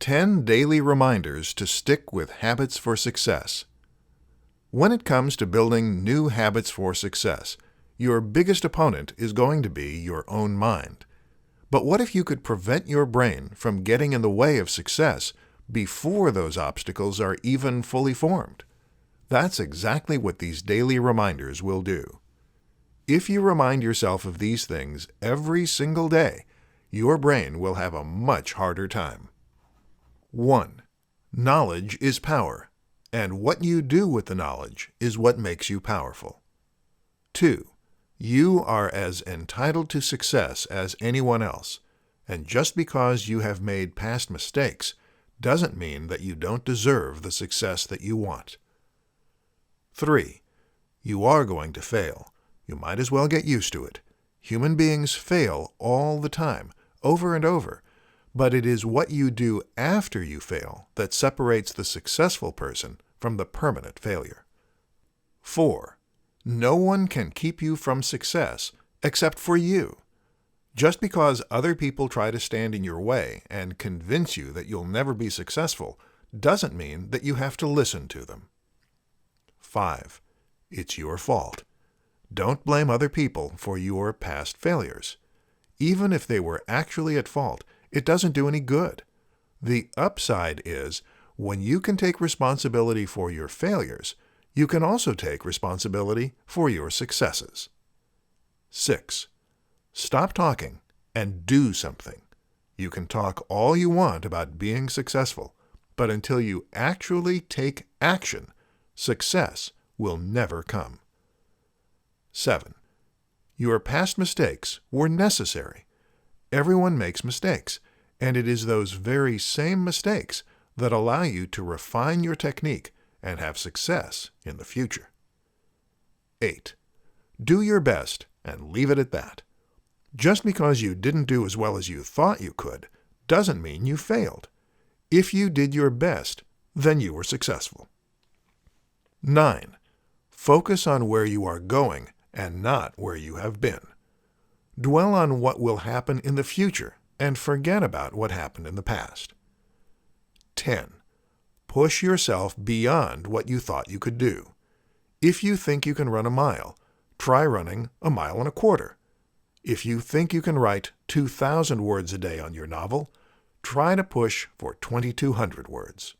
10 daily reminders to stick with habits for success. When it comes to building new habits for success, your biggest opponent is going to be your own mind. But what if you could prevent your brain from getting in the way of success before those obstacles are even fully formed? That's exactly what these daily reminders will do. If you remind yourself of these things every single day, your brain will have a much harder time. 1. Knowledge is power, and what you do with the knowledge is what makes you powerful. 2. You are as entitled to success as anyone else, and just because you have made past mistakes doesn't mean that you don't deserve the success that you want. 3. You are going to fail. You might as well get used to it. Human beings fail all the time, over and over, but it is what you do after you fail that separates the successful person from the permanent failure. 4. No one can keep you from success except for you. Just because other people try to stand in your way and convince you that you'll never be successful doesn't mean that you have to listen to them. 5. It's your fault. Don't blame other people for your past failures. Even if they were actually at fault, it doesn't do any good. The upside is, when you can take responsibility for your failures, you can also take responsibility for your successes. 6. Stop talking and do something. You can talk all you want about being successful, but until you actually take action, success will never come. 7. Your past mistakes were necessary. Everyone makes mistakes, and it is those very same mistakes that allow you to refine your technique and have success in the future. 8. Do your best and leave it at that. Just because you didn't do as well as you thought you could doesn't mean you failed. If you did your best, then you were successful. 9. Focus on where you are going and not where you have been. Dwell on what will happen in the future and forget about what happened in the past. 10. Push yourself beyond what you thought you could do. If you think you can run a mile, try running a mile and a quarter. If you think you can write 2,000 words a day on your novel, try to push for 2,200 words.